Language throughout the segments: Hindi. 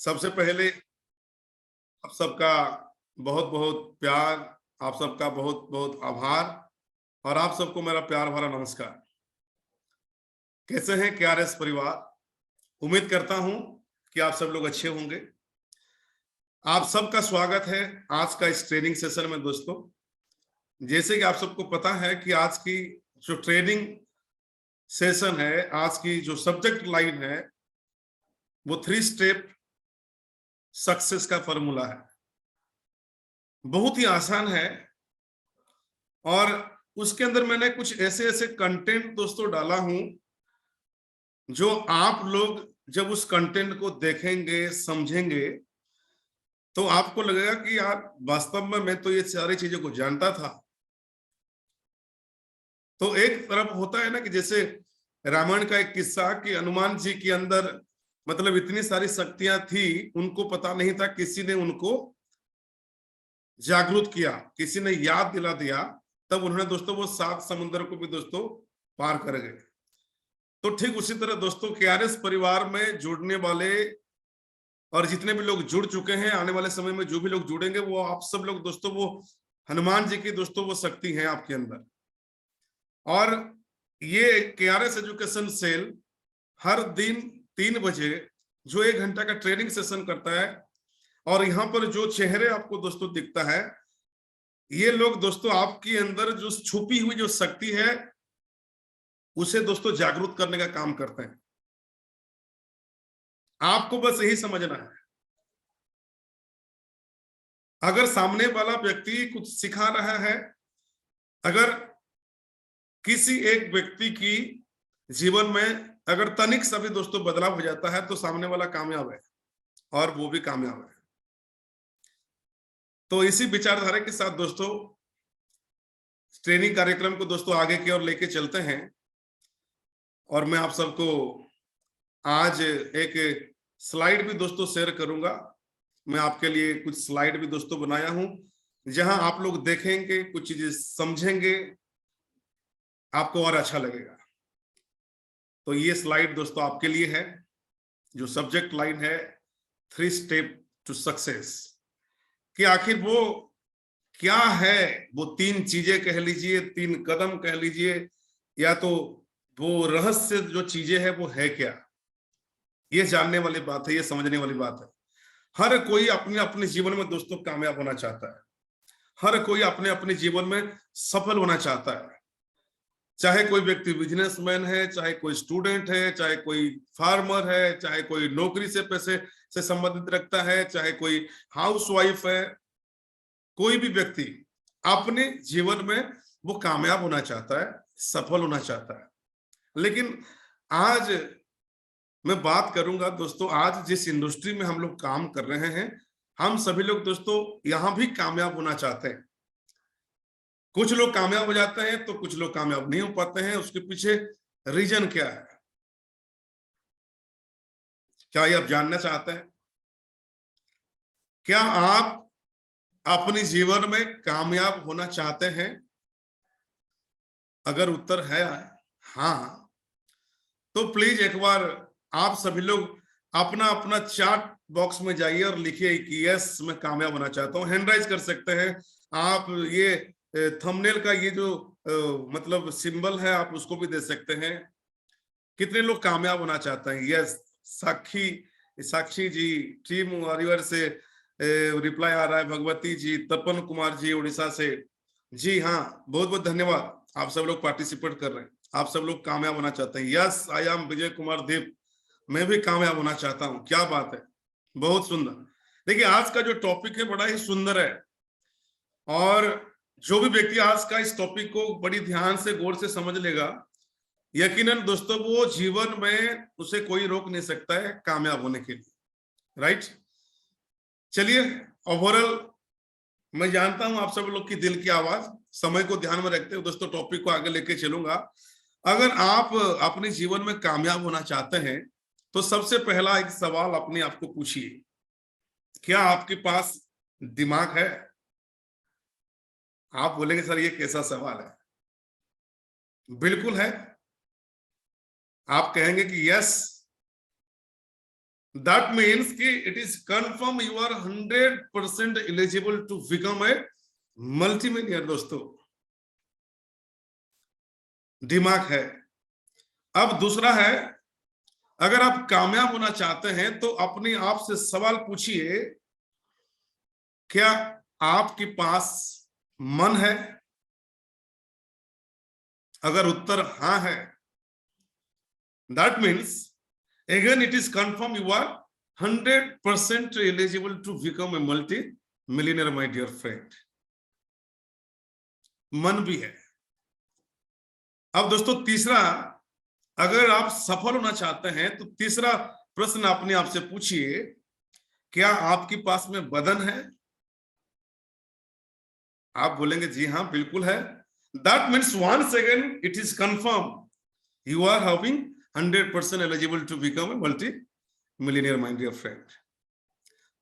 सबसे पहले आप सबका बहुत बहुत प्यार, आप सबका बहुत बहुत आभार और आप सबको मेरा प्यार भरा नमस्कार। कैसे हैं केआरएस परिवार? उम्मीद करता हूं कि आप सब लोग अच्छे होंगे। आप सबका स्वागत है आज का इस ट्रेनिंग सेशन में। दोस्तों, जैसे कि आप सबको पता है कि आज की जो ट्रेनिंग सेशन है, आज की जो सब्जेक्ट लाइन है, वो 3 स्टेप सक्सेस का फॉर्मूला है। बहुत ही आसान है और उसके अंदर मैंने कुछ ऐसे ऐसे कंटेंट दोस्तों डाला हूं जो आप लोग जब उस कंटेंट को देखेंगे, समझेंगे, तो आपको लगेगा कि यार वास्तव में मैं तो ये सारी चीजों को जानता था। तो एक तरफ होता है ना कि जैसे रामायण का एक किस्सा कि हनुमान जी के अंदर मतलब इतनी सारी शक्तियां थी, उनको पता नहीं था, किसी ने उनको जागरूक किया, किसी ने याद दिला दिया, तब उन्होंने दोस्तों वो 7 समुद्र को भी दोस्तों पार कर गए। तो ठीक उसी तरह दोस्तों केआरएस परिवार में जुड़ने वाले और जितने भी लोग जुड़ चुके हैं, आने वाले समय में जो भी लोग जुड़ेंगे, वो आप सब लोग दोस्तों वो हनुमान जी की दोस्तों वो शक्ति है आपके अंदर। और ये केआरएस एजुकेशन सेल हर दिन 3 बजे जो 1 घंटा का ट्रेनिंग सेशन करता है, और यहाँ पर जो चेहरे आपको दोस्तों दिखता है, ये लोग दोस्तों आपके अंदर जो छुपी हुई जो शक्ति है उसे दोस्तों जागरूक करने का काम करते हैं। आपको बस यही समझना है। अगर सामने वाला व्यक्ति कुछ सिखा रहा है, अगर किसी एक व्यक्ति की जीवन में अगर तनिक सा भी दोस्तों बदलाव हो जाता है, तो सामने वाला कामयाब है और वो भी कामयाब है। तो इसी विचारधारा के साथ दोस्तों ट्रेनिंग कार्यक्रम को दोस्तों आगे की ओर लेके चलते हैं। और मैं आप सबको आज एक स्लाइड भी दोस्तों शेयर करूंगा। मैं आपके लिए कुछ स्लाइड भी दोस्तों बनाया हूं, जहां आप लोग देखेंगे, कुछ चीजें समझेंगे, आपको और अच्छा लगेगा। तो ये स्लाइड दोस्तों आपके लिए है, जो सब्जेक्ट लाइन है 3 स्टेप टू सक्सेस, कि आखिर वो क्या है, वो 3 चीजें कह लीजिए, 3 कदम कह लीजिए, या तो वो रहस्य जो चीजें है वो है क्या। ये जानने वाली बात है, ये समझने वाली बात है। हर कोई अपने अपने जीवन में दोस्तों कामयाब होना चाहता है, हर कोई अपने अपने जीवन में सफल होना चाहता है। चाहे कोई व्यक्ति बिजनेसमैन है, चाहे कोई स्टूडेंट है, चाहे कोई फार्मर है, चाहे कोई नौकरी से पैसे से संबंधित रखता है, चाहे कोई हाउसवाइफ है, कोई भी व्यक्ति अपने जीवन में वो कामयाब होना चाहता है, सफल होना चाहता है। लेकिन आज मैं बात करूंगा दोस्तों, आज जिस इंडस्ट्री में हम लोग काम कर रहे हैं, हम सभी लोग दोस्तों यहां भी कामयाब होना चाहते हैं। कुछ लोग कामयाब हो जाते हैं तो कुछ लोग कामयाब नहीं हो पाते हैं। उसके पीछे रीजन क्या है, क्या ये आप जानना चाहते हैं? क्या आप अपने जीवन में कामयाब होना चाहते हैं? अगर उत्तर है हाँ, तो प्लीज एक बार आप सभी लोग अपना अपना चैट बॉक्स में जाइए और लिखिए कि यस मैं कामयाब होना चाहता हूँ। हैंड राइज कर सकते हैं आप। ये थंबनेल का ये जो मतलब सिंबल है, आप उसको भी दे सकते हैं। कितने लोग कामयाब होना चाहते हैं? यस, साक्षी जी टीम वॉरियर से रिप्लाई आ रहा है। भगवती जी, तपन कुमार जी उड़ीसा से, जी हाँ, बहुत बहुत धन्यवाद। आप सब लोग पार्टिसिपेट कर रहे हैं, आप सब लोग कामयाब होना चाहते हैं। Yes, I am Vijay Kumar देव, मैं भी कामयाब होना चाहता हूं। क्या बात है, बहुत सुंदर। देखिए आज का जो टॉपिक है बड़ा ही सुंदर है, और जो भी व्यक्ति आज का इस टॉपिक को बड़ी ध्यान से गौर से समझ लेगा, यकीनन दोस्तों वो जीवन में उसे कोई रोक नहीं सकता है कामयाब होने के लिए। राइट, चलिए ओवरऑल मैं जानता हूं आप सब लोग की दिल की आवाज, समय को ध्यान में रखते हुए दोस्तों टॉपिक को आगे लेके चलूंगा। अगर आप अपने जीवन में कामयाब होना चाहते हैं तो सबसे पहला एक सवाल अपने आप को पूछिए, क्या आपके पास दिमाग है? आप बोलेंगे सर ये कैसा सवाल है? बिल्कुल है। आप कहेंगे कि यस दैट मीन्स कि it is confirm you are 100% eligible to become a multimillionaire. दोस्तों दिमाग है। अब दूसरा है, अगर आप कामयाब होना चाहते हैं तो अपने आप से सवाल पूछिए, क्या आपके पास मन है? अगर उत्तर हाँ है, that means again it is confirm you are 100% eligible to become a multi millionaire my dear friend. मन भी है। अब दोस्तों तीसरा, अगर आप सफल होना चाहते हैं तो तीसरा प्रश्न अपने आप से पूछिए, क्या आपके पास में बदन है? आप बोलेंगे जी हाँ बिल्कुल है। That means once again it is confirm you are having 100% eligible to become a multi millionaire my dear friend.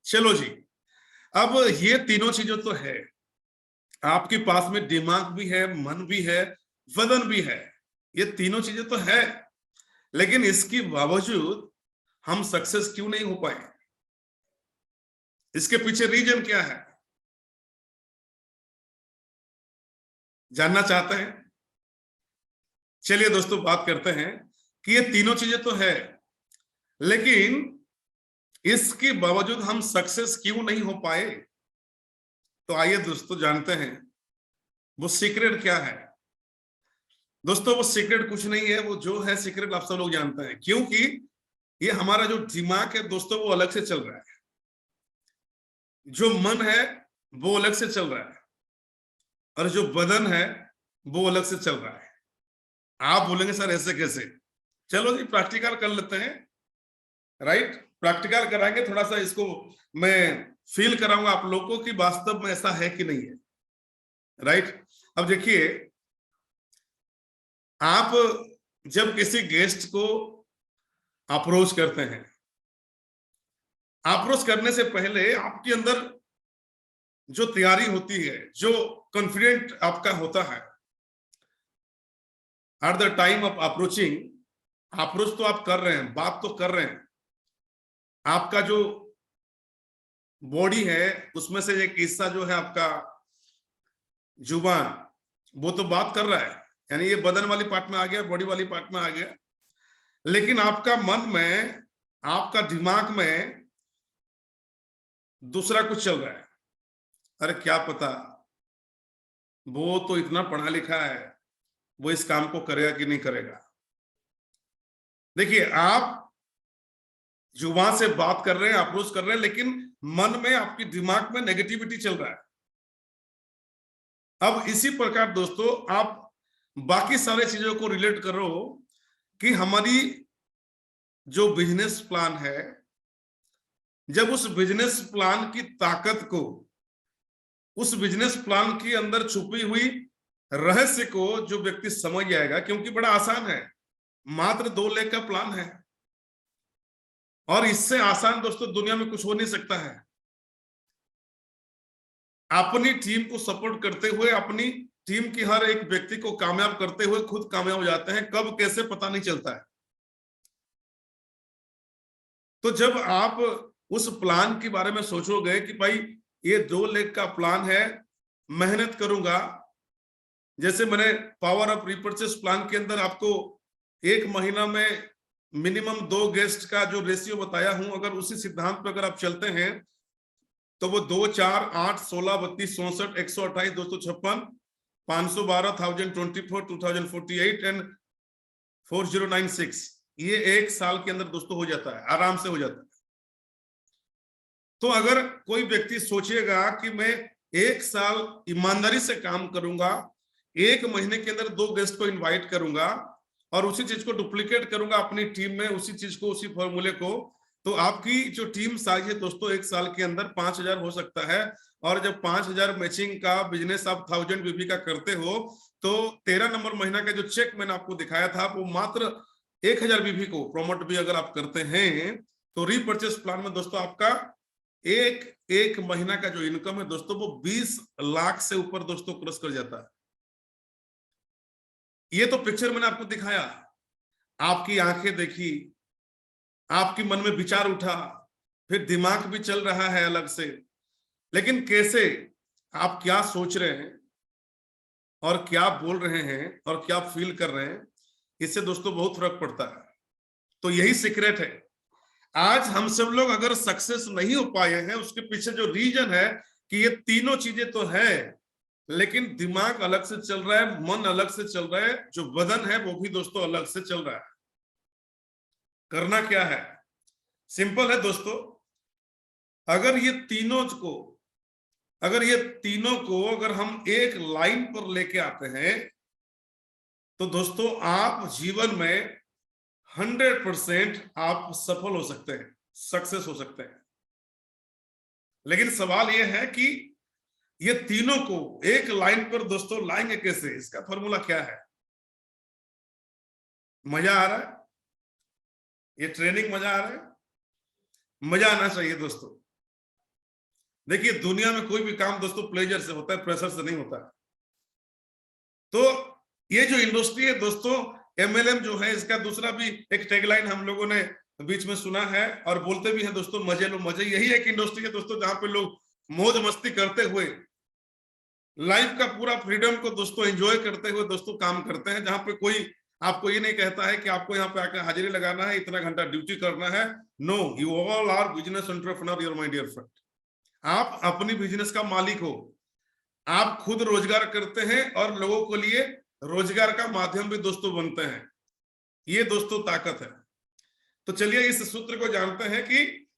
चलो जी, अब ये तीनों चीजें तो है, आपके पास में दिमाग भी है, मन भी है, वजन भी है, ये तीनों चीजें तो है, लेकिन इसके बावजूद हम सक्सेस क्यों नहीं हो पाए? इसके पीछे रीजन क्या है, जानना चाहते हैं? चलिए दोस्तों बात करते हैं कि ये तीनों चीजें तो है, लेकिन इसके बावजूद हम सक्सेस क्यों नहीं हो पाए? तो आइए दोस्तों जानते हैं वो सीक्रेट क्या है। दोस्तों वो सीक्रेट कुछ नहीं है, वो जो है सीक्रेट आप सब लोग जानते हैं, क्योंकि ये हमारा जो दिमाग है दोस्तों वो अलग से चल रहा है, जो मन है वो अलग से चल रहा है, और जो बदन है वो अलग से चल रहा है। आप बोलेंगे सर ऐसे कैसे? चलो जी प्रैक्टिकल कर लेते हैं, राइट? प्रैक्टिकल कराएंगे, थोड़ा सा इसको मैं फील कराऊंगा आप लोगों को कि वास्तव में ऐसा है कि नहीं है, राइट? अब देखिए, आप जब किसी गेस्ट को अप्रोच करते हैं, अप्रोच करने से पहले आपके अंदर जो तैयारी होती है, जो कॉन्फिडेंट आपका होता है, at the time of approaching, approach तो आप कर रहे हैं, बात तो कर रहे हैं, आपका जो बॉडी है उसमें से एक हिस्सा जो है आपका जुबान, वो तो बात कर रहा है, यानी ये बदन वाली पार्ट में आ गया, बॉडी वाली पार्ट में आ गया, लेकिन आपका मन में, आपका दिमाग में दूसरा कुछ चल रहा है। अरे क्या पता, वो तो इतना पढ़ा लिखा है, वो इस काम को करेगा कि नहीं करेगा। देखिए, आप जुबान से बात कर रहे हैं, अप्रोच कर रहे हैं, लेकिन मन में, आपके दिमाग में नेगेटिविटी चल रहा है। अब इसी प्रकार दोस्तों आप बाकी सारे चीजों को रिलेट करो कि हमारी जो बिजनेस प्लान है, जब उस बिजनेस प्लान की ताकत को, उस बिजनेस प्लान के अंदर छुपी हुई रहस्य को जो व्यक्ति समझ जाएगा, क्योंकि बड़ा आसान है, मात्र 2 लाख का प्लान है, और इससे आसान दोस्तों दुनिया में कुछ हो नहीं सकता है। अपनी टीम को सपोर्ट करते हुए, अपनी टीम की हर एक व्यक्ति को कामयाब करते हुए खुद कामयाब हो जाते हैं, कब कैसे पता नहीं चलता है। तो जब आप उस प्लान के बारे में सोचोगे कि भाई ये 2 लाख का प्लान है, मेहनत करूंगा, जैसे मैंने पावर ऑफ रिपर्चेस प्लान के अंदर आपको 1 महीना में मिनिमम 2 गेस्ट का जो रेशियो बताया हूं, अगर उसी सिद्धांत पर अगर आप चलते हैं तो वो 2, 4, 8, 16, 32, 64, 128, 256, 512, 1024, 2048 एंड 4096, ये 1 साल के अंदर दोस्तों हो जाता है, आराम से हो जाता है। तो अगर कोई व्यक्ति सोचेगा कि मैं 1 साल ईमानदारी से काम करूंगा, 1 महीने के अंदर 2 गेस्ट को इनवाइट करूंगा और उसी चीज को डुप्लीकेट करूंगा अपनी टीम में, उसी चीज को, उसी फॉर्मूले को, तो आपकी जो टीम साइज है दोस्तों 1 साल के अंदर 5000 हो सकता है। और जब 5000 मैचिंग का बिजनेस आप 1000 बीबी का करते हो, तो 13 नंबर महीना का जो चेक मैंने आपको दिखाया था, वो मात्र 1000 बीबी को प्रमोट भी अगर आप करते हैं, तो रीपर्चेस प्लान में दोस्तों आपका एक महीना का जो इनकम है दोस्तों वो 20 लाख से ऊपर दोस्तों क्रॉस कर जाता है। ये तो पिक्चर मैंने आपको दिखाया, आपकी आंखें देखी, आपके मन में विचार उठा, फिर दिमाग भी चल रहा है अलग से, लेकिन कैसे आप क्या सोच रहे हैं और क्या बोल रहे हैं और क्या फील कर रहे हैं, इससे दोस्तों बहुत फर्क पड़ता है। तो यही सीक्रेट है। आज हम सब लोग अगर सक्सेस नहीं हो पाए हैं, उसके पीछे जो रीजन है कि ये तीनों चीजें तो है, लेकिन दिमाग अलग से चल रहा है, मन अलग से चल रहा है, जो बदन है वो भी दोस्तों अलग से चल रहा है। करना क्या है? सिंपल है दोस्तों। अगर ये तीनों को अगर हम एक लाइन पर लेके आते हैं, तो दोस्तों आप जीवन में 100% आप सफल हो सकते हैं, सक्सेस हो सकते हैं। लेकिन सवाल यह है कि ये तीनों को एक लाइन पर दोस्तों लाएंगे कैसे? इसका फॉर्मूला क्या है? मजा आ रहा है? ये ट्रेनिंग मजा आ रहा है? मजा आना चाहिए दोस्तों। देखिए, दुनिया में कोई भी काम दोस्तों प्लेजर से होता है, प्रेशर से नहीं होता है। तो ये जो इंडस्ट्री है दोस्तों, MLM जो है, इसका दूसरा भी एक टैगलाइन हम लोगों ने बीच में सुना है और बोलते भी हैं दोस्तों, मजे लो मजे। यही एक इंडस्ट्री है दोस्तों जहां पे लोग मौज मस्ती करते हुए लाइफ का पूरा फ्रीडम को दोस्तों एंजॉय करते हुए दोस्तों काम करते हैं, जहां पे कोई आपको ये नहीं कहता है कि आपको यहाँ पे आकर हाजिरी लगाना है, इतना घंटा ड्यूटी करना है। No, you all are business entrepreneur, your my dear friend. आप अपनी बिजनेस का मालिक हो, आप खुद रोजगार करते हैं और लोगों के लिए रोजगार का माध्यम भी दोस्तों बनते हैं। ये दोस्तों ताकत है। तो चलिए इस सूत्र को जानते हैं कि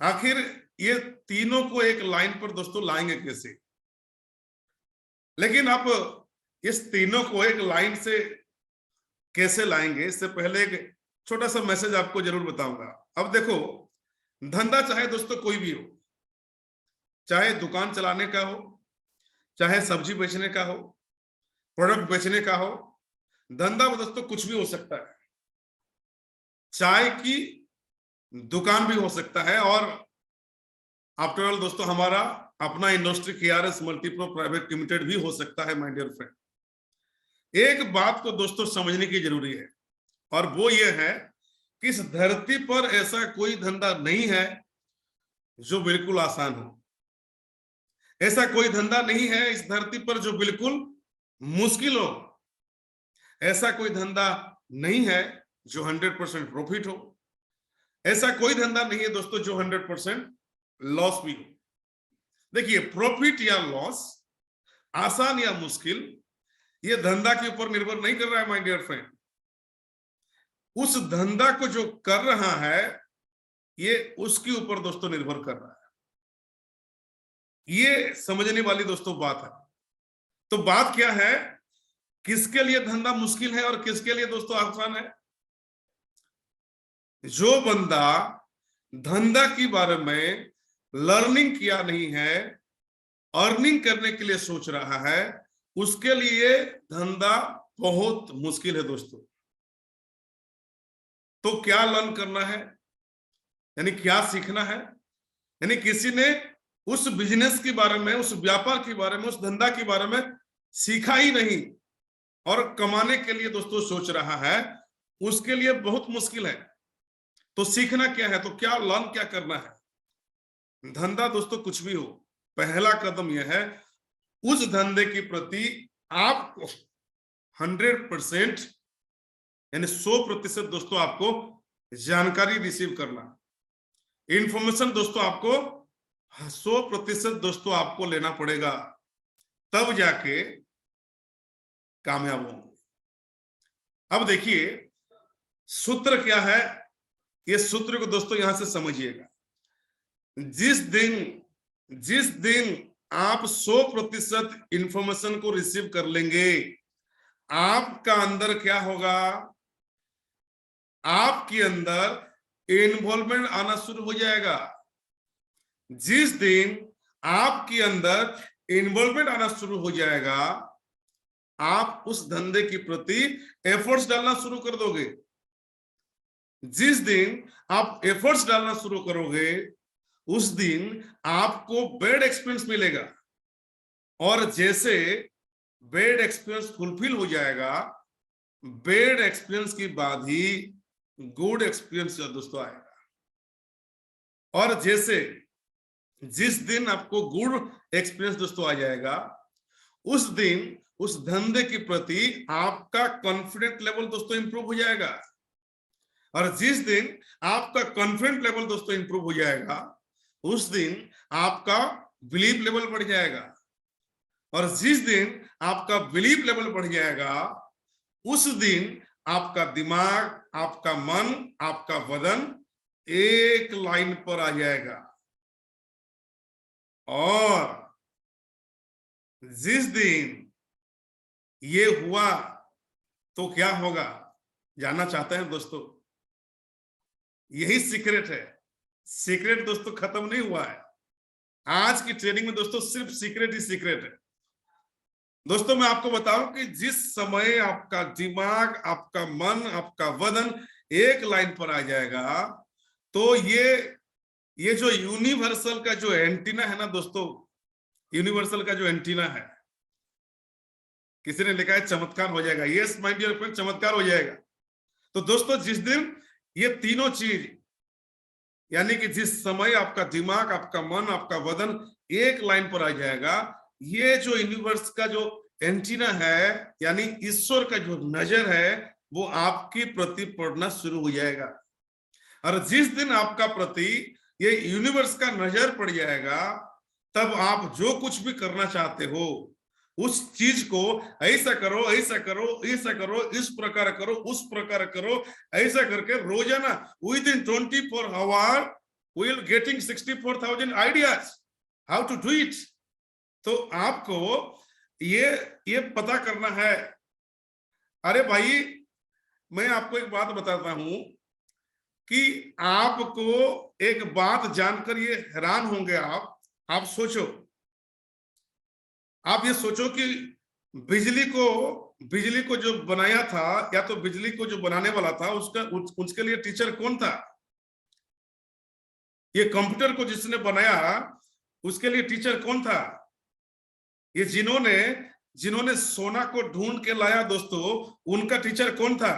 आखिर ये तीनों को एक लाइन पर दोस्तों लाएंगे कैसे। लेकिन आप इस तीनों को एक लाइन से कैसे लाएंगे, इससे पहले एक छोटा सा मैसेज आपको जरूर बताऊंगा। अब देखो, धंधा चाहे दोस्तों कोई भी हो, चाहे दुकान चलाने का हो, चाहे सब्जी बेचने का हो, प्रोडक्ट बेचने का हो, धंधा में दोस्तों कुछ भी हो सकता है। चाय की दुकान भी हो सकता है, और आफ्टर ऑल दोस्तों हमारा अपना इंडस्ट्री KRS मल्टीप्रो प्राइवेट लिमिटेड भी हो सकता है माय डियर फ्रेंड। एक बात को दोस्तों समझने की जरूरी है, और वो ये है कि इस धरती पर ऐसा कोई धंधा नहीं है जो बिल्कुल आसान हो। ऐसा कोई धंधा नहीं है इस धरती पर जो बिल्कुल मुश्किल हो। ऐसा कोई धंधा नहीं है जो 100% प्रॉफिट हो। ऐसा कोई धंधा नहीं है दोस्तों जो 100% लॉस भी हो। देखिए, प्रॉफिट या लॉस, आसान या मुश्किल, ये धंधा के ऊपर निर्भर नहीं कर रहा है माय डियर फ्रेंड। उस धंधा को जो कर रहा है, ये उसके ऊपर दोस्तों निर्भर कर रहा है। ये समझने वाली दोस्तों बात है। तो बात क्या है, किसके लिए धंधा मुश्किल है और किसके लिए दोस्तों आसान है? जो बंदा धंधा के बारे में लर्निंग किया नहीं है, अर्निंग करने के लिए सोच रहा है, उसके लिए धंधा बहुत मुश्किल है दोस्तों। तो क्या लर्न करना है, यानी क्या सीखना है? यानी किसी ने उस बिजनेस के बारे में, उस व्यापार के बारे में, उस धंधा के बारे में सीखा ही नहीं और कमाने के लिए दोस्तों सोच रहा है, उसके लिए बहुत मुश्किल है। तो सीखना क्या है, तो क्या लर्न क्या करना है? धंधा दोस्तों कुछ भी हो, पहला कदम यह है, उस धंधे के प्रति आपको 100% यानी 100% दोस्तों आपको जानकारी रिसीव करना, इंफॉर्मेशन दोस्तों आपको 100% दोस्तों आपको लेना पड़ेगा, तब जाके कामयाब होंगे। अब देखिए सूत्र क्या है, ये सूत्र को दोस्तों यहां से समझिएगा। जिस दिन आप 100% इंफॉर्मेशन को रिसीव कर लेंगे, आपका अंदर क्या होगा, आपके अंदर इन्वॉल्वमेंट आना शुरू हो जाएगा। जिस दिन आपके अंदर इन्वॉल्वमेंट आना शुरू हो जाएगा, आप उस धंधे के प्रति एफर्ट्स डालना शुरू कर दोगे। जिस दिन आप एफर्ट्स डालना शुरू करोगे, उस दिन आपको बैड एक्सपीरियंस मिलेगा, और जैसे बैड एक्सपीरियंस फुलफिल हो जाएगा, बैड एक्सपीरियंस के बाद ही गुड एक्सपीरियंस दोस्तों आएगा। और जैसे जिस दिन आपको गुड एक्सपीरियंस दोस्तों आ जाएगा, उस दिन उस धंधे के प्रति आपका कॉन्फिडेंट लेवल दोस्तों इंप्रूव हो जाएगा। और जिस दिन आपका कॉन्फिडेंट लेवल दोस्तों इंप्रूव हो जाएगा, उस दिन आपका बिलीव लेवल बढ़ जाएगा। और जिस दिन आपका बिलीव लेवल बढ़ जाएगा, उस दिन आपका दिमाग, आपका मन, आपका बदन एक लाइन पर आ जाएगा। और जिस दिन ये हुआ तो क्या होगा, जानना चाहते हैं दोस्तों? यही सीक्रेट है। सीक्रेट दोस्तों खत्म नहीं हुआ है। आज की ट्रेनिंग में दोस्तों सिर्फ सीक्रेट ही सीक्रेट है। दोस्तों मैं आपको बताऊं कि जिस समय आपका दिमाग, आपका मन, आपका बदन एक लाइन पर आ जाएगा, तो ये जो यूनिवर्सल का जो एंटीना है ना दोस्तों, यूनिवर्सल का जो एंटीना है, किसी ने लिखा है चमत्कार हो जाएगा। यस माय डियर फ्रेंड, चमत्कार हो जाएगा। तो दोस्तों जिस दिन ये तीनों चीज, यानी कि जिस समय आपका दिमाग, आपका मन, आपका बदन एक लाइन पर आ जाएगा, ये जो यूनिवर्स का जो एंटीना है, यानी ईश्वर का जो नजर है, वो आपकी प्रति पड़ना शुरू हो जाएगा। और जिस दिन आपका प्रति ये यूनिवर्स का नजर पड़ जाएगा, तब आप जो कुछ भी करना चाहते हो, उस चीज को ऐसा करो, ऐसा करो, ऐसा करो, इस प्रकार करो, उस प्रकार करो, ऐसा करके रोजाना within 24 hour we will getting 64,000 ideas how to do it. तो आपको ये पता करना है। अरे भाई, मैं आपको एक बात बताता हूं कि आपको एक बात जानकर ये हैरान होंगे आप सोचो, आप ये सोचो कि बिजली को जो बनाया था, या तो बिजली को जो बनाने वाला था, उसके लिए टीचर कौन था? ये कंप्यूटर को जिसने बनाया, उसके लिए टीचर कौन था? ये जिन्होंने सोना को ढूंढ के लाया दोस्तों, उनका टीचर कौन था?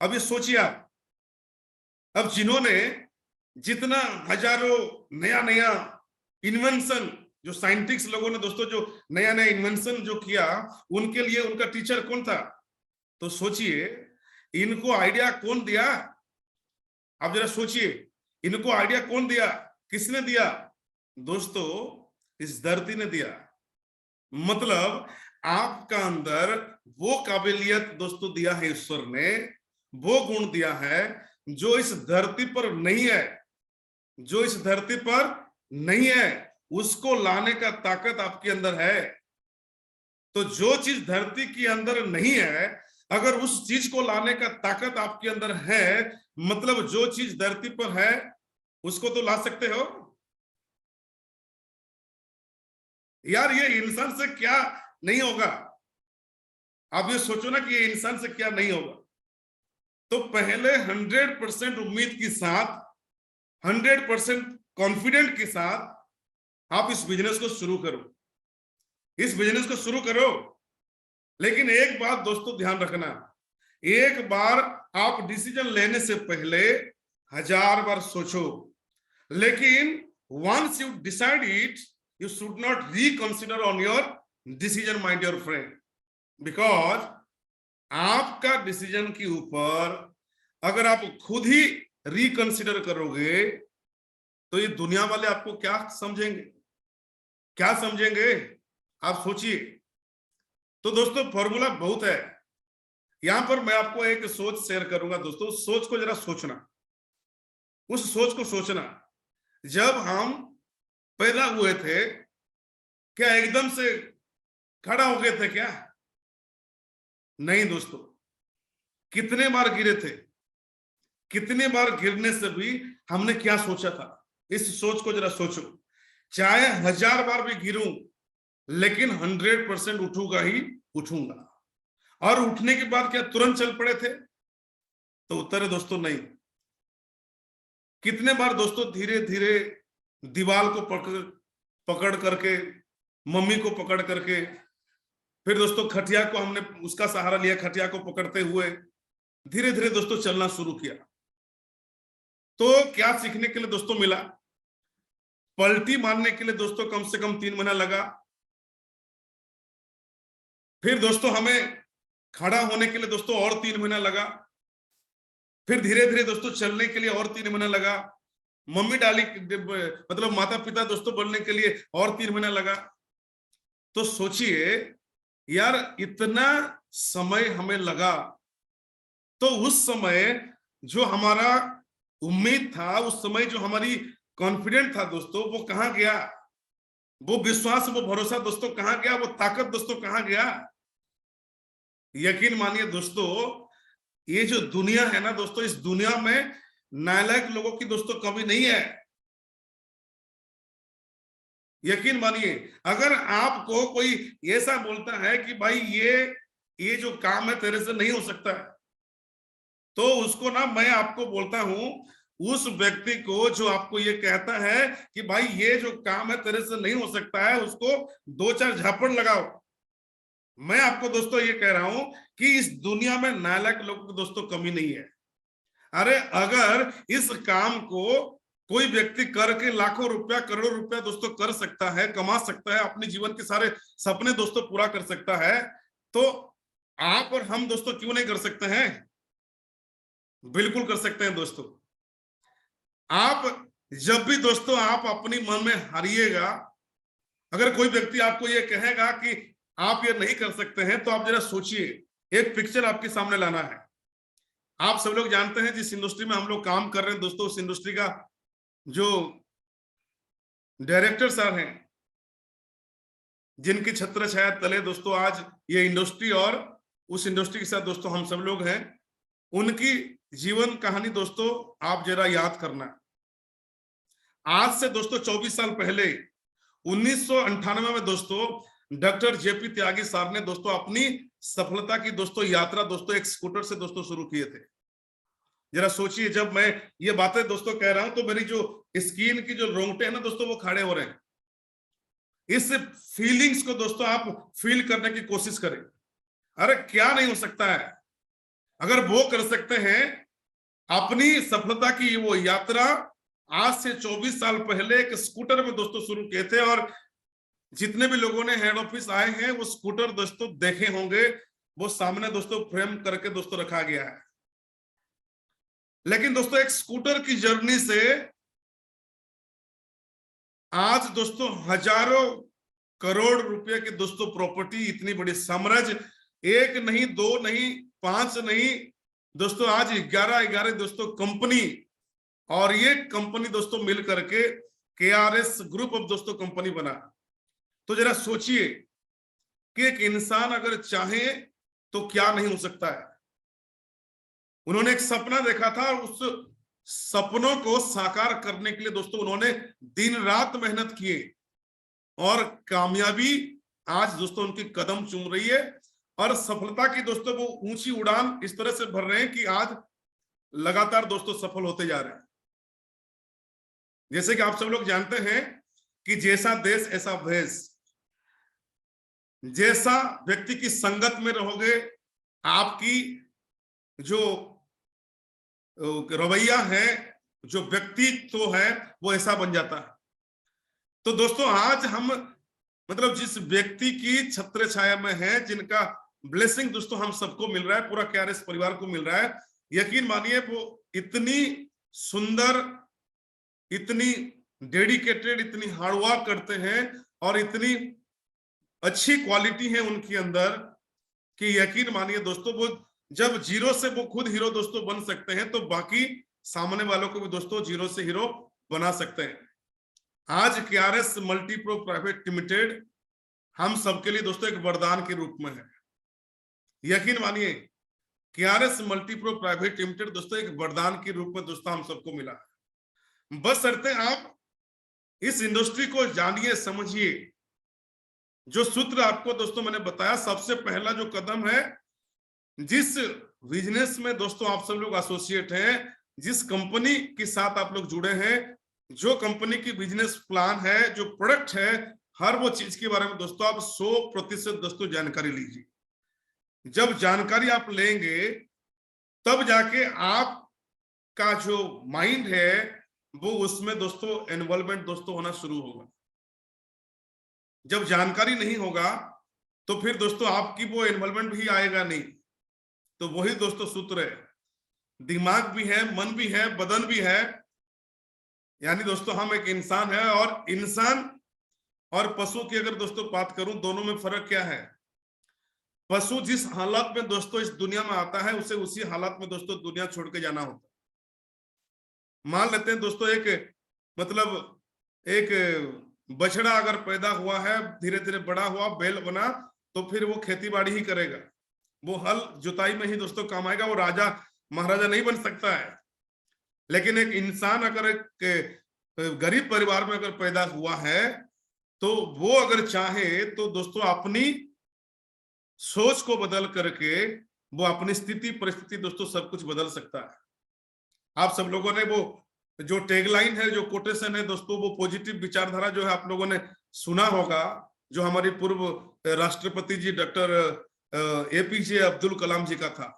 अब ये सोचिए आप। अब जिन्होंने जितना हजारों नया इन्वेंशन, जो साइंटिस्ट लोगों ने दोस्तों जो नया इन्वेंशन जो किया, उनके लिए उनका टीचर कौन था? तो सोचिए, इनको आइडिया कौन दिया? आप जरा सोचिए, इनको आइडिया कौन दिया? किसने दिया? दोस्तों इस धरती ने दिया। मतलब आपका अंदर वो काबिलियत दोस्तों दिया है ईश्वर ने, वो गुण दिया है जो इस धरती पर नहीं है, जो इस धरती पर नहीं है, उसको लाने का ताकत आपके अंदर है। तो जो चीज धरती के अंदर नहीं है, अगर उस चीज को लाने का ताकत आपके अंदर है, मतलब जो चीज धरती पर है उसको तो ला सकते हो यार। ये इंसान से क्या नहीं होगा? आप ये सोचो ना कि ये इंसान से क्या नहीं होगा। तो पहले 100% उम्मीद के साथ, 100% कॉन्फिडेंट के साथ आप इस बिजनेस को शुरू करो, इस बिजनेस को शुरू करो। लेकिन एक बात दोस्तों ध्यान रखना, एक बार आप डिसीजन लेने से पहले 1000 बार सोचो, लेकिन once you decide it, you should not reconsider on your decision, my dear friend, because आपका डिसीजन के ऊपर अगर आप खुद ही रिकंसिडर करोगे, तो ये दुनिया वाले आपको क्या समझेंगे? क्या समझेंगे? आप सोचिए। तो दोस्तों फॉर्मूला बहुत है। यहां पर मैं आपको एक सोच शेयर करूंगा दोस्तों। सोच को जरा सोचना, उस सोच को सोचना। जब हम पैदा हुए थे, क्या एकदम से खड़ा हो गए थे क्या? नहीं दोस्तों, कितने बार गिरे थे, कितने बार गिरने से भी हमने क्या सोचा था? इस सोच को जरा सोचो। चाहे 1000 बार भी गिरूं, लेकिन 100% उठूंगा ही उठूंगा। और उठने के बाद क्या तुरंत चल पड़े थे? तो उत्तर है दोस्तों नहीं। कितने बार दोस्तों धीरे धीरे दीवार को पकड़ करके, मम्मी को पकड़ करके, फिर दोस्तों खटिया को हमने उसका सहारा लिया, खटिया को पकड़ते हुए, धीरे धीरे दोस्तों चलना शुरू किया। तो क्या सीखने के लिए दोस्तों मिला? पलटी मारने के लिए दोस्तों कम से कम 3 महीना लगा। फिर दोस्तों हमें खड़ा होने के लिए दोस्तों और 3 महीना लगा। फिर धीरे धीरे दोस्तों चलने के लिए और 3 महीना लगा। मम्मी डाली मतलब माता पिता दोस्तों बनने के लिए और 3 महीना लगा। तो सोचिए यार, इतना समय हमें लगा, तो उस समय जो हमारा उम्मीद था, उस समय जो हमारी कॉन्फिडेंट था दोस्तों, वो कहां गया? वो विश्वास, वो भरोसा दोस्तों कहां गया? वो ताकत दोस्तों कहां गया? यकीन मानिए दोस्तों, ये जो दुनिया है ना दोस्तों, इस दुनिया में नालायक लोगों की दोस्तों कमी नहीं है। यकीन मानिए, अगर आपको कोई ऐसा बोलता है कि भाई ये जो काम है तेरे से नहीं हो सकता है, तो उसको ना मैं आपको बोलता हूं, उस व्यक्ति को जो आपको ये कहता है कि भाई ये जो काम है तेरे से नहीं हो सकता है, उसको 2-4 झापड़ लगाओ। मैं आपको दोस्तों ये कह रहा हूं कि इस दुनिया में नालायक लोगों की दोस्तों कमी नहीं है। अरे अगर इस काम को कोई व्यक्ति करके लाखों रुपया, करोड़ों रुपया दोस्तों कर सकता है, कमा सकता है, अपने जीवन के सारे सपने दोस्तों पूरा कर सकता है, तो आप और हम दोस्तों क्यों नहीं कर सकते हैं? बिल्कुल कर सकते हैं दोस्तों। आप जब भी दोस्तों आप अपनी मन में हारिएगा, अगर कोई व्यक्ति आपको ये कहेगा कि आप ये नहीं कर सकते हैं, तो आप जरा सोचिए। एक पिक्चर आपके सामने लाना है। आप सब लोग जानते हैं जिस इंडस्ट्री में हम लोग काम कर रहे हैं दोस्तों, उस इंडस्ट्री का जो डायरेक्टर सर हैं, जिनकी छत्र छाया तले दोस्तों आज ये इंडस्ट्री और उस इंडस्ट्री के साथ दोस्तों हम सब लोग हैं, उनकी जीवन कहानी दोस्तों आप जरा याद करना। आज से दोस्तों 24 साल पहले 1998 में दोस्तों डॉक्टर जेपी त्यागी साहब ने दोस्तों अपनी सफलता की दोस्तों यात्रा दोस्तों एक स्कूटर से दोस्तों शुरू किए थे। जरा सोचिए, जब मैं ये बातें दोस्तों कह रहा हूं तो मेरी जो स्किन की जो रोंगटे हैं ना दोस्तों, वो खड़े हो रहे हैं। इस फीलिंग्स को दोस्तों आप फील करने की कोशिश करें। अरे क्या नहीं हो सकता है? अगर वो कर सकते हैं, अपनी सफलता की वो यात्रा आज से 24 साल पहले एक स्कूटर में दोस्तों शुरू किए थे, और जितने भी लोगों ने हेड ऑफिस आए हैं वो स्कूटर दोस्तों देखे होंगे, वो सामने दोस्तों फ्रेम करके दोस्तों रखा गया है। लेकिन दोस्तों एक स्कूटर की जर्नी से आज दोस्तों हजारों करोड़ रुपए की दोस्तों प्रॉपर्टी, इतनी बड़ी साम्राज्य, 1 नहीं 2 नहीं 5 नहीं दोस्तों, आज 11 दोस्तों कंपनी, और ये कंपनी दोस्तों मिल करके केआरएस ग्रुप ऑफ दोस्तों कंपनी बना। तो जरा सोचिए कि एक इंसान अगर चाहे तो क्या नहीं हो सकता है। उन्होंने एक सपना देखा था, और उस सपनों को साकार करने के लिए दोस्तों उन्होंने दिन रात मेहनत किए, और कामयाबी आज दोस्तों उनकी कदम चूम रही है, और सफलता की दोस्तों वो ऊंची उड़ान इस तरह से भर रहे हैं कि आज लगातार दोस्तों सफल होते जा रहे हैं। जैसे कि आप सब लोग जानते हैं कि जैसा देश ऐसा भेष, जैसा व्यक्ति की संगत में रहोगे, आपकी जो रवैया है, जो व्यक्तित्व है, वो ऐसा बन जाता है। तो दोस्तों आज हम मतलब जिस व्यक्ति की छत्र छाया में है, जिनका ब्लेसिंग दोस्तों हम सबको मिल रहा है, पूरा केआरएस परिवार को मिल रहा है, यकीन मानिए वो इतनी सुंदर, इतनी डेडिकेटेड, इतनी हार्डवर्क करते हैं, और इतनी अच्छी क्वालिटी है उनके अंदर कि यकीन मानिए दोस्तों, वो जब जीरो से वो खुद हीरो दोस्तों बन सकते हैं, तो बाकी सामने वालों को भी दोस्तों जीरो से हीरो बना सकते हैं। आज केआरएस मल्टीप्रो प्राइवेट लिमिटेड हम सबके लिए दोस्तों एक वरदान के रूप में है। यकीन मानिए केआरएस मल्टीप्रो प्राइवेट लिमिटेड दोस्तों एक वरदान के रूप में दोस्तों हम सबको मिला है। बस शर्ते आप इस इंडस्ट्री को जानिए, समझिए। जो सूत्र आपको दोस्तों मैंने बताया, सबसे पहला जो कदम है, जिस बिजनेस में दोस्तों आप सब लोग एसोसिएट हैं, जिस कंपनी के साथ आप लोग जुड़े हैं, जो कंपनी की बिजनेस प्लान है, जो प्रोडक्ट है, हर वो चीज के बारे में दोस्तों आप 100% दोस्तों जानकारी लीजिए। जब जानकारी आप लेंगे तब जाके आपका जो माइंड है वो उसमें दोस्तों इन्वॉल्वमेंट दोस्तों होना शुरू होगा। जब जानकारी नहीं होगा तो फिर दोस्तों आपकी वो इन्वॉल्वमेंट भी आएगा नहीं। तो वही दोस्तों सूत्र है, दिमाग भी है, मन भी है, बदन भी है, यानी दोस्तों हम एक इंसान है। और इंसान और पशु की अगर दोस्तों बात करूं, दोनों में फर्क क्या है? पशु जिस हालत में दोस्तों इस दुनिया में आता है, उसे उसी हालत में दोस्तों दुनिया छोड़ के जाना होता है। मान लेते हैं दोस्तों एक बछड़ा अगर पैदा हुआ है, धीरे धीरे बड़ा हुआ, बैल बना, तो फिर वो खेती बाड़ी ही करेगा, वो हल जुताई में ही दोस्तों काम आएगा, वो राजा महाराजा नहीं बन सकता है। लेकिन एक इंसान अगर एक गरीब परिवार में अगर पैदा हुआ है, तो वो अगर चाहे तो दोस्तों अपनी सोच को बदल करके वो अपनी स्थिति परिस्थिति दोस्तों सब कुछ बदल सकता है। आप सब लोगों ने वो जो टैगलाइन है, जो कोटेशन है दोस्तों, वो पॉजिटिव विचारधारा जो है आप लोगों ने सुना होगा, जो हमारी पूर्व राष्ट्रपति जी डॉक्टर एपीजे अब्दुल कलाम जी का था।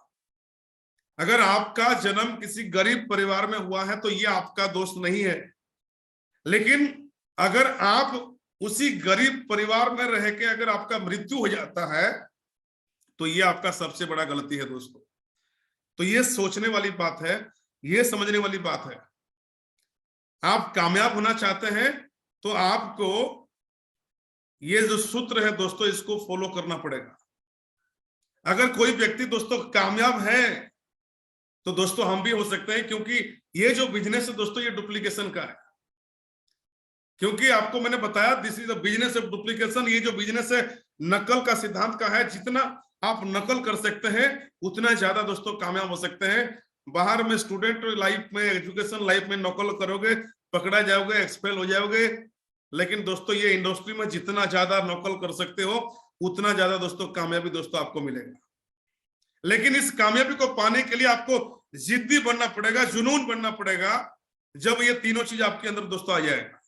अगर आपका जन्म किसी गरीब परिवार में हुआ है तो ये आपका दोष नहीं है, लेकिन अगर आप उसी गरीब परिवार में रह के अगर आपका मृत्यु हो जाता है तो ये आपका सबसे बड़ा गलती है दोस्तों। तो ये सोचने वाली बात है, ये समझने वाली बात है। आप कामयाब होना चाहते हैं तो आपको ये जो सूत्र है दोस्तों, इसको फॉलो करना पड़ेगा। अगर कोई व्यक्ति दोस्तों कामयाब है तो दोस्तों हम भी हो सकते हैं, क्योंकि ये जो बिजनेस है दोस्तों, ये डुप्लीकेशन का है। क्योंकि आपको मैंने बताया, this is the business of duplication. ये जो बिजनेस है नकल का सिद्धांत का है। जितना आप नकल कर सकते हैं उतना ज्यादा दोस्तों कामयाब हो सकते हैं। बाहर में स्टूडेंट लाइफ में, एजुकेशन लाइफ में नकल करोगे, पकड़ा जाओगे, एक्सपेल हो जाओगे। लेकिन दोस्तों ये इंडस्ट्री में जितना ज्यादा नकल कर सकते हो उतना ज्यादा दोस्तों कामयाबी दोस्तों आपको मिलेगा। लेकिन इस कामयाबी को पाने के लिए आपको जिद्दी बनना पड़ेगा, जुनून बनना पड़ेगा। जब ये तीनों चीज आपके अंदर दोस्तों आ जाएगा,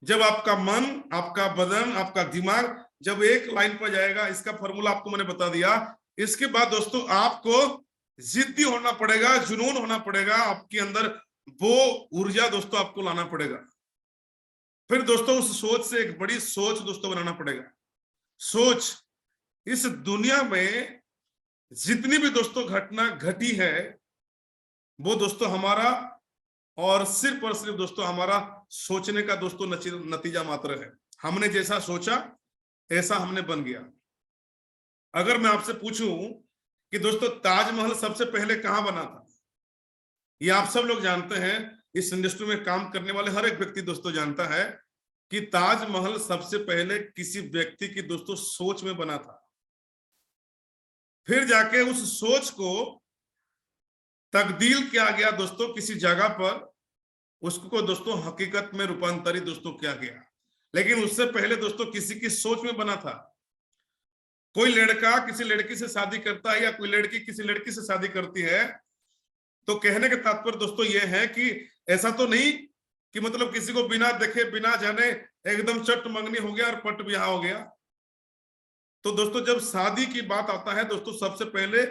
जब आपका मन, आपका बदन, आपका दिमाग जब एक लाइन पर जाएगा, इसका फॉर्मूला आपको मैंने बता दिया। इसके बाद दोस्तों आपको जिद्दी होना पड़ेगा, जुनून होना पड़ेगा, आपके अंदर वो ऊर्जा दोस्तों आपको लाना पड़ेगा। फिर दोस्तों उस सोच से एक बड़ी सोच दोस्तों बनाना पड़ेगा। सोच, इस दुनिया में जितनी भी दोस्तों घटना घटी है वो दोस्तों हमारा और सिर्फ दोस्तों हमारा सोचने का दोस्तों नतीजा मात्र है। हमने जैसा सोचा ऐसा हमने बन गया। अगर मैं आपसे पूछूं कि दोस्तों ताजमहल सबसे पहले कहां बना था, ये आप सब लोग जानते हैं। इस इंडस्ट्री में काम करने वाले हर एक व्यक्ति दोस्तों जानता है कि ताजमहल सबसे पहले किसी व्यक्ति की दोस्तों सोच में बना था। फिर जाके उस सोच को तब्दील किया गया दोस्तों किसी जगह पर, उसको दोस्तों हकीकत में रूपांतरित दोस्तों किया गया। लेकिन उससे पहले दोस्तों किसी की सोच में बना था। कोई लड़का किसी लड़की से शादी करता है या कोई लड़की किसी लड़की से शादी करती है, तो कहने के तात्पर्य दोस्तों ये है कि ऐसा तो नहीं कि मतलब किसी को बिना देखे बिना जाने एकदम चट मंगनी हो गया और पट ब्याह हो गया। तो दोस्तों जब शादी की बात आता है दोस्तों, सबसे पहले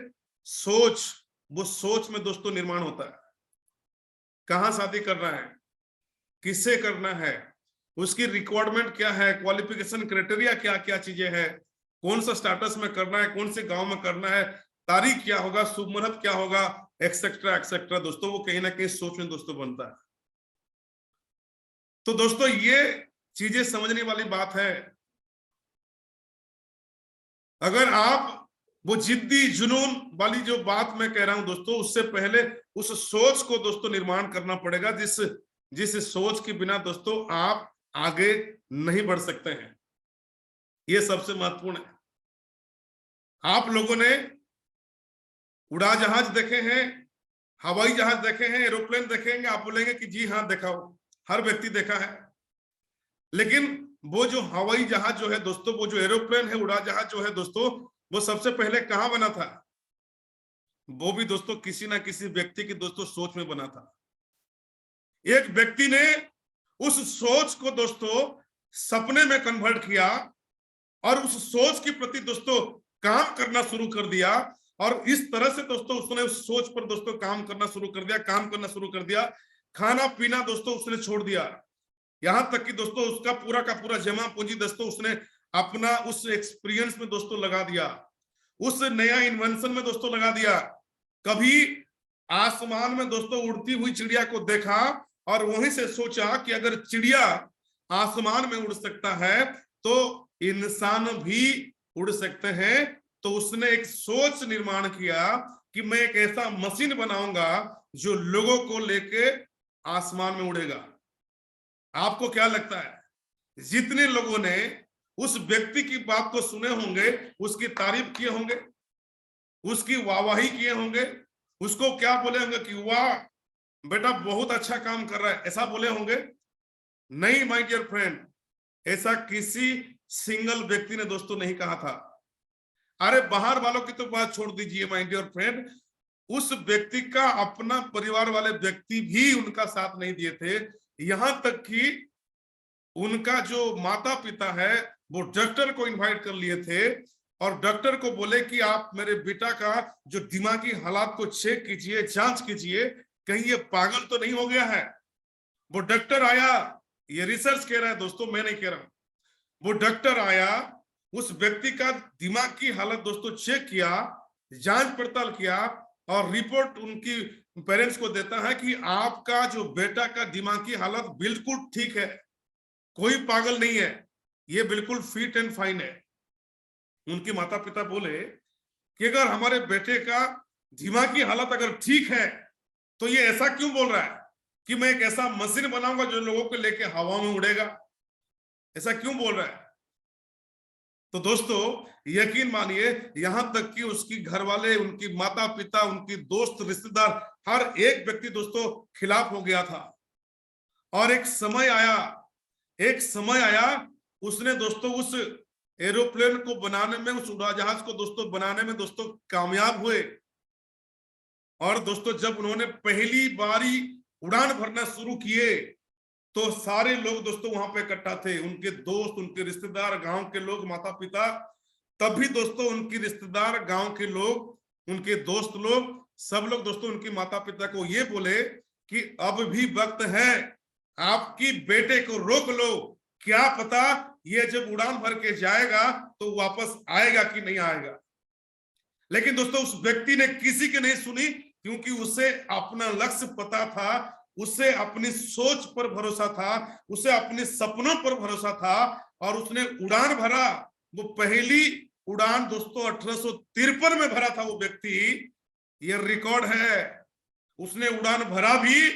सोच, वो सोच में दोस्तों निर्माण होता है। कहां शादी करना है, किससे करना है, उसकी रिक्वायरमेंट क्या है, क्वालिफिकेशन क्राइटेरिया क्या क्या चीजें हैं, कौन सा स्टेटस में करना है, कौन से गांव में करना है, तारीख क्या होगा, शुभ मुहूर्त क्या होगा, एक्सेट्रा एक्सेट्रा दोस्तों, वो कहीं ना कहीं सोच में दोस्तों बनता है। तो दोस्तों ये चीजें समझने वाली बात है। अगर आप वो जिद्दी जुनून वाली जो बात मैं कह रहा हूं दोस्तों, उससे पहले उस सोच को दोस्तों निर्माण करना पड़ेगा, जिस सोच के बिना दोस्तों आप आगे नहीं बढ़ सकते हैं। ये सबसे महत्वपूर्ण है। आप लोगों ने उड़ा जहाज देखे हैं, हवाई जहाज देखे हैं, एरोप्लेन देखेंगे, आप बोलेंगे कि जी हाँ देखा हो, हर व्यक्ति देखा है। लेकिन वो जो हवाई जहाज जो है दोस्तों, वो जो एरोप्लेन है, उड़ा जहाज जो है दोस्तों, वो सबसे पहले कहां बना था? वो भी दोस्तों किसी ना किसी व्यक्ति की दोस्तों सोच में बना था। एक व्यक्ति ने उस सोच को दोस्तों सपने में कन्वर्ट किया और उस सोच के प्रति दोस्तों काम करना शुरू कर दिया, और इस तरह से दोस्तों उसने उस सोच पर दोस्तों काम करना शुरू कर दिया, खाना पीना दोस्तों उसने छोड़ दिया। यहां तक कि दोस्तों उसका पूरा का पूरा जमा पूंजी दोस्तों उसने अपना उस एक्सपीरियंस में दोस्तों लगा दिया, उस नया इन्वेंशन में दोस्तों लगा दिया। कभी आसमान में दोस्तों उड़ती हुई चिड़िया को देखा और वहीं से सोचा कि अगर चिड़िया आसमान में उड़ सकता है तो इंसान भी उड़ सकते हैं। तो उसने एक सोच निर्माण किया कि मैं एक ऐसा मशीन बनाऊंगा जो लोगों को लेके आसमान में उड़ेगा। आपको क्या लगता है, जितने लोगों ने उस व्यक्ति की बात को सुने होंगे, उसकी तारीफ किए होंगे, उसकी वाहवाही किए होंगे, उसको क्या बोले होंगे कि वाह बेटा बहुत अच्छा काम कर रहा है, ऐसा बोले होंगे? नहीं माय डियर फ्रेंड, ऐसा किसी सिंगल व्यक्ति ने दोस्तों नहीं कहा था। अरे बाहर वालों की तो बात छोड़ दीजिए माय डियर फ्रेंड, उस व्यक्ति का अपना परिवार वाले व्यक्ति भी उनका साथ नहीं दिए थे। यहां तक कि उनका जो माता पिता है वो डॉक्टर को इनवाइट कर लिए थे और डॉक्टर को बोले कि आप मेरे बेटा का जो दिमागी हालात को चेक कीजिए, जांच कीजिए, कहीं ये पागल तो नहीं हो गया है। वो डॉक्टर आया, ये रिसर्च कह रहा है दोस्तों, मैं नहीं कह रहा हूं। वो डॉक्टर आया, उस व्यक्ति का दिमाग की हालत दोस्तों चेक किया, जांच पड़ताल किया और रिपोर्ट उनकी पेरेंट्स को देता है कि आपका जो बेटा का दिमागी हालत बिल्कुल ठीक है, कोई पागल नहीं है, ये बिल्कुल फिट एंड फाइन है। उनके माता पिता बोले कि अगर हमारे बेटे का दिमागी हालत अगर ठीक है तो ये ऐसा क्यों बोल रहा है कि मैं एक ऐसा मशीन बनाऊंगा जो लोगों को लेके हवा में उड़ेगा, ऐसा क्यों बोल रहा है? तो दोस्तों यकीन मानिए, यहां तक कि उसकी घर वाले, उनकी माता पिता, उनकी दोस्त, रिश्तेदार, हर एक व्यक्ति दोस्तों खिलाफ हो गया था। और एक समय आया उसने दोस्तों उस एरोप्लेन को बनाने में, उस उड़ाजहाज को दोस्तों बनाने में दोस्तों कामयाब हुए। और दोस्तों जब उन्होंने पहली बारी उड़ान भरना शुरू किए तो सारे लोग दोस्तों वहां पे इकट्ठा थे, उनके दोस्त, उनके रिश्तेदार, गांव के लोग, माता पिता। तभी दोस्तों उनकी रिश्तेदार, गांव के लोग, उनके दोस्त लोग, सब लोग दोस्तों उनके माता पिता को ये बोले कि अब भी वक्त है, आपकी बेटे को रोक लो, क्या पता ये जब उड़ान भर के जाएगा तो वापस आएगा कि नहीं आएगा। लेकिन दोस्तों उस व्यक्ति ने किसी की नहीं सुनी, क्योंकि उसे अपना लक्ष्य पता था, उसे अपनी सोच पर भरोसा था, उसे अपने सपनों पर भरोसा था और उसने उड़ान भरा। वो पहली उड़ान दोस्तों 1853 में भरा था वो व्यक्ति, ये रिकॉर्ड है। उसने उड़ान भरा भी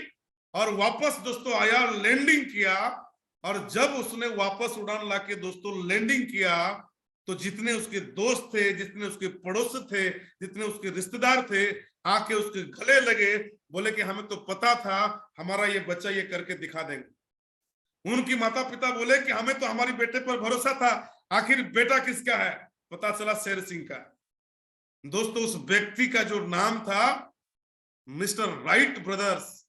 और वापस दोस्तों आया, लैंडिंग किया। और जब उसने वापस उड़ान लाके दोस्तों लैंडिंग किया तो जितने उसके दोस्त थे, जितने उसके पड़ोसी थे, जितने उसके रिश्तेदार थे, आके उसके गले लगे, बोले कि हमें तो पता था हमारा ये बच्चा ये करके दिखा देंगे। उनकी माता पिता बोले कि हमें तो हमारी बेटे पर भरोसा था, आखिर बेटा किसका है? पता चला शेर सिंह का। दोस्तों उस व्यक्ति का जो नाम था मिस्टर राइट ब्रदर्स।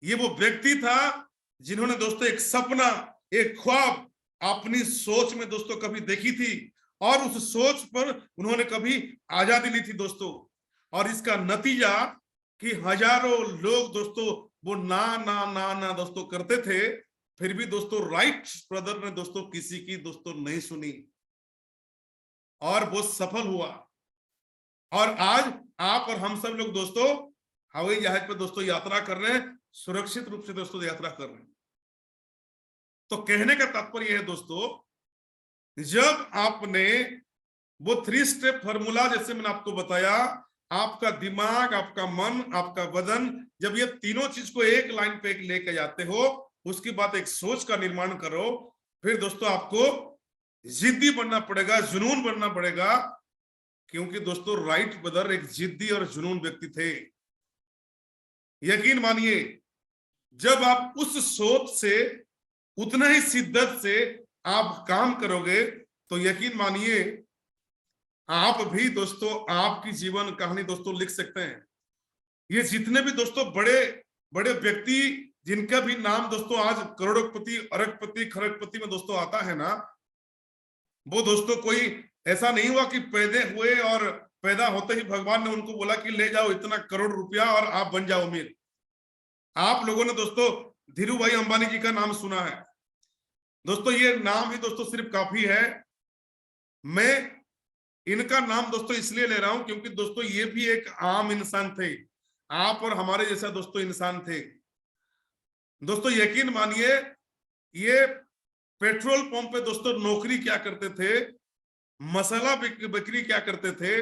ये वो व्यक्ति था जिन्होंने दोस्तों एक सपना, एक ख्वाब अपनी सोच में दोस्तों कभी देखी थी और उस सोच पर उन्होंने कभी आजादी ली थी दोस्तों। और इसका नतीजा कि हजारों लोग दोस्तों वो ना ना ना ना दोस्तों करते थे, फिर भी दोस्तों राइट ब्रदर ने दोस्तों किसी की दोस्तों नहीं सुनी और वो सफल हुआ। और आज आप और हम सब लोग दोस्तों हवाई जहाज पर दोस्तों यात्रा कर रहे हैं, सुरक्षित रूप से दोस्तों यात्रा कर रहे हैं। तो कहने का तात्पर्य है दोस्तों, जब आपने वो 3 स्टेप फॉर्मूला, जैसे मैंने आपको बताया, आपका दिमाग, आपका मन, आपका वजन, जब ये तीनों चीज को एक लाइन पे लेके जाते हो, उसके बाद एक सोच का निर्माण करो, फिर दोस्तों आपको जिद्दी बनना पड़ेगा, जुनून बनना पड़ेगा। क्योंकि दोस्तों राइट ब्रदर एक जिद्दी और जुनून व्यक्ति थे। यकीन मानिए, जब आप उस सोच से, उतना ही शिद्दत से आप काम करोगे तो यकीन मानिए आप भी दोस्तों आपकी जीवन कहानी दोस्तों लिख सकते हैं। ये जितने भी दोस्तों बड़े बड़े व्यक्ति जिनका भी नाम दोस्तों आज करोड़पति, अरबपति, खरबपति में दोस्तों आता है ना, वो दोस्तों कोई ऐसा नहीं हुआ कि पैदा हुए और पैदा होते ही भगवान ने उनको बोला कि ले जाओ इतना करोड़ रुपया और आप बन जाओ अमीर। आप लोगों ने दोस्तों धीरू भाई अंबानी जी का नाम सुना है दोस्तों, ये नाम ही दोस्तों सिर्फ काफी है। मैं इनका नाम दोस्तों इसलिए ले रहा हूं क्योंकि दोस्तों ये भी एक आम इंसान थे, आप और हमारे जैसा दोस्तों इंसान थे। दोस्तों यकीन मानिए, ये पेट्रोल पंप पे दोस्तों नौकरी क्या करते थे, मसाला बिक्री क्या करते थे।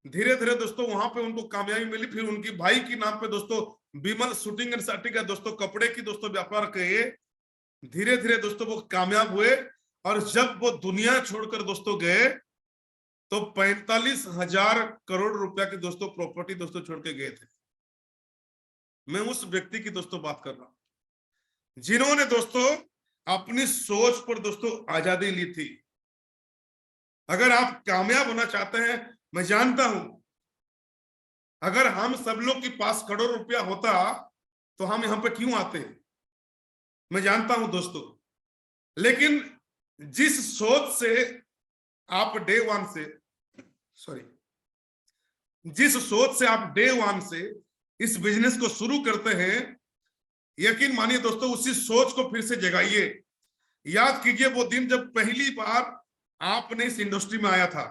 धीरे धीरे दोस्तों वहां पे उनको कामयाबी मिली, फिर उनकी भाई की नाम पे दोस्तों विमल शूटिंग एंड साटी का दोस्तों कपड़े की दोस्तों व्यापार किए। धीरे धीरे दोस्तों वो कामयाब हुए और जब वो दुनिया छोड़कर दोस्तों गए तो 45,000 करोड़ रुपया की दोस्तों प्रॉपर्टी दोस्तों छोड़ के गए थे। मैं उस व्यक्ति की दोस्तों बात कर रहा हूं जिन्होंने दोस्तों अपनी सोच पर दोस्तों आजादी ली थी। अगर आप कामयाब होना चाहते हैं, मैं जानता हूं अगर हम सब लोग के पास करोड़ रुपया होता तो हम यहां पे क्यों आते हैं, मैं जानता हूं दोस्तों। लेकिन जिस सोच से आप डे वन से इस बिजनेस को शुरू करते हैं, यकीन मानिए दोस्तों उसी सोच को फिर से जगाइए। याद कीजिए वो दिन जब पहली बार आपने इस इंडस्ट्री में आया था,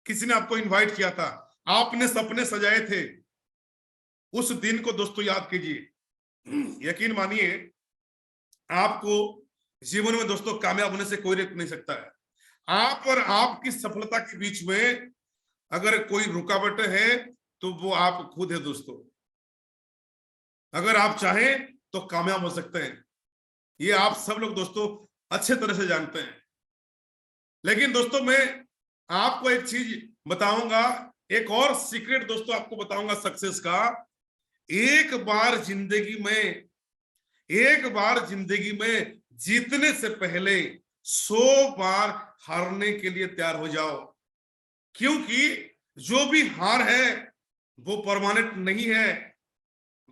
किसी ने आपको इनवाइट किया था, आपने सपने सजाए थे, उस दिन को दोस्तों याद कीजिए। यकीन मानिए आपको जीवन में दोस्तों कामयाब होने से कोई रोक नहीं सकता है। आप और आपकी सफलता के बीच में अगर कोई रुकावटें है तो वो आप खुद है दोस्तों। अगर आप चाहें तो कामयाब हो सकते हैं, ये आप सब लोग दोस्तों अच्छे तरह से जानते हैं। लेकिन दोस्तों मैं आपको एक चीज बताऊंगा, एक और सीक्रेट दोस्तों आपको बताऊंगा सक्सेस का। एक बार जिंदगी में जीतने से पहले 100 बार हारने के लिए तैयार हो जाओ, क्योंकि जो भी हार है वो परमानेंट नहीं है,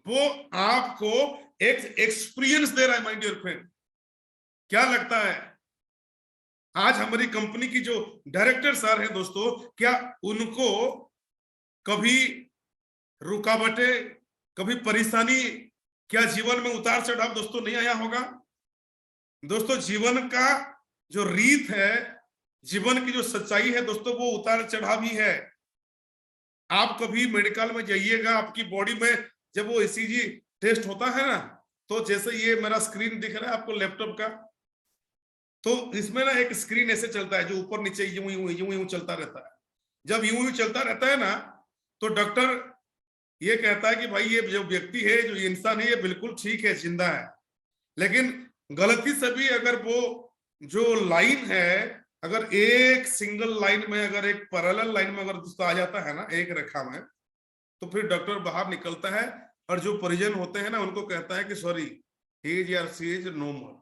वो आपको एक एक्सपीरियंस दे रहा है माय डियर फ्रेंड। क्या लगता है आज हमारी कंपनी की जो डायरेक्टर सर है दोस्तों, क्या उनको कभी रुकावटें, कभी परेशानी, क्या जीवन में उतार चढ़ाव दोस्तों नहीं आया होगा? दोस्तों जीवन का जो रीत है, जीवन की जो सच्चाई है दोस्तों, वो उतार चढ़ाव ही है। आप कभी मेडिकल में जाइएगा, आपकी बॉडी में जब वो ईसीजी टेस्ट होता है ना, तो जैसे ये मेरा स्क्रीन दिख रहा है आपको लैपटॉप का, तो इसमें ना एक स्क्रीन ऐसे चलता है जो ऊपर नीचे यूं यूं चलता रहता है। जब यूं चलता रहता है ना, तो डॉक्टर ये कहता है कि भाई ये जो व्यक्ति है, जो इंसान है, ये बिल्कुल ठीक है, जिंदा है। लेकिन गलती से भी अगर वो जो लाइन है, अगर एक सिंगल लाइन में, अगर एक पैरेलल लाइन में अगर दोस्तों आ जाता है ना, एक रेखा में, तो फिर डॉक्टर बाहर निकलता है और जो परिजन होते हैं ना, उनको कहता है कि सॉरी, ही इज या शी इज नो मोर।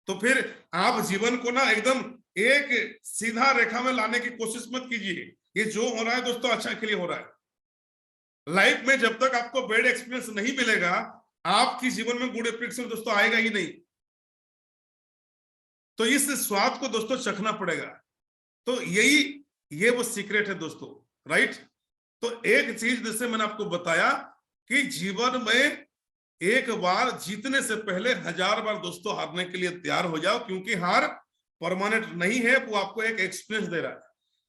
तो फिर आप जीवन को ना एकदम एक सीधा रेखा में लाने की कोशिश मत कीजिए। ये जो हो रहा है दोस्तों अच्छा के लिए हो रहा है। लाइफ में जब तक आपको बैड एक्सपीरियंस नहीं मिलेगा, आपकी जीवन में गुड एक्सपीरियंस दोस्तों आएगा ही नहीं। तो इस स्वाद को दोस्तों चखना पड़ेगा। तो ये वो सीक्रेट है दोस्तों, राइट। तो एक चीज जैसे मैंने आपको बताया कि जीवन में एक बार जीतने से पहले 1000 बार दोस्तों हारने के लिए तैयार हो जाओ, क्योंकि हार परमानेंट नहीं है, वो आपको एक एक्सपीरियंस दे रहा है।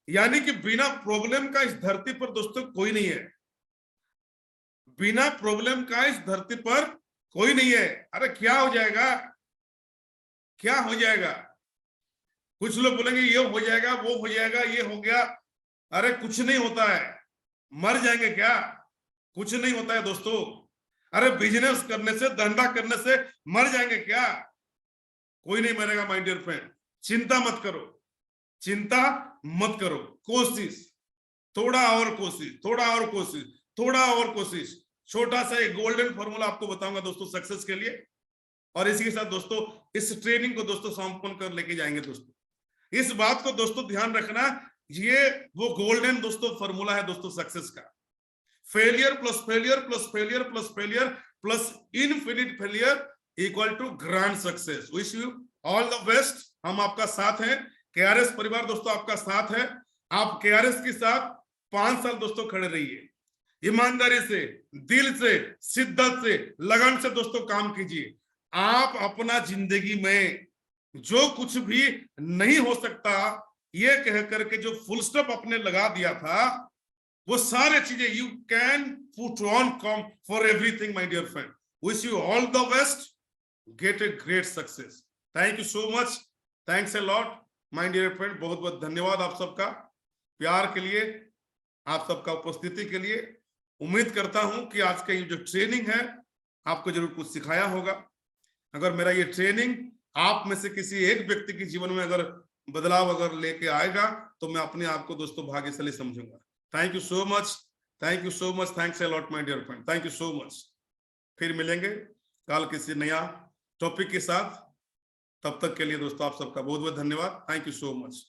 यानी कि बिना प्रॉब्लम का इस धरती पर दोस्तों कोई नहीं है, बिना प्रॉब्लम का इस धरती पर कोई नहीं है। अरे क्या हो जाएगा, क्या हो जाएगा? कुछ लोग बोलेंगे ये हो जाएगा, वो हो जाएगा, ये हो गया। अरे कुछ नहीं होता है। मर जाएंगे क्या? कुछ नहीं होता है दोस्तों। अरे बिजनेस करने से, धंधा करने से मर जाएंगे क्या? कोई नहीं मरेगा माय डियर फ्रेंड। चिंता मत करो, चिंता मत करो। कोशिश, थोड़ा और कोशिश, थोड़ा और कोशिश, थोड़ा और कोशिश। छोटा सा एक गोल्डन फॉर्मूला आपको बताऊंगा दोस्तों सक्सेस के लिए, और इसी के साथ दोस्तों इस ट्रेनिंग को दोस्तों संपन्न कर लेके जाएंगे दोस्तों। इस बात को दोस्तों ध्यान रखना, ये वो गोल्डन दोस्तों फॉर्मूला है दोस्तों सक्सेस का। Failure plus failure plus failure plus failure plus infinite failure equal to grand success. Wish you all the best. हम आपका साथ हैं, केआरएस परिवार दोस्तों आपका साथ है। आप केआरएस के साथ 5 साल दोस्तों खड़े रहिए, ईमानदारी से, दिल से, शिद्दत से, लगन से दोस्तों काम कीजिए। आप अपना जिंदगी में जो कुछ भी नहीं हो सकता ये कह करके जो फुल स्टॉप आपने लगा दिया था, वो सारे चीजें you can put on come for everything my dear friend. Wish you all the best, get a great success. Thank you so much, thanks a lot my dear friend. बहुत बहुत धन्यवाद आप सबका प्यार के लिए, आप सबका उपस्थिति के लिए। उम्मीद करता हूं कि आज का ये जो ट्रेनिंग है आपको जरूर कुछ सिखाया होगा। अगर मेरा ये ट्रेनिंग आप में से किसी एक व्यक्ति के जीवन में अगर बदलाव अगर लेके आएगा तो मैं अपने आप को दोस्तों भाग्यशाली समझूंगा। Thank you so much, thank you so much, thanks a lot my dear friend, thank you so much. फिर मिलेंगे कल किसी नया टॉपिक के साथ। तब तक के लिए दोस्तों आप सबका बहुत बहुत धन्यवाद। Thank you so much.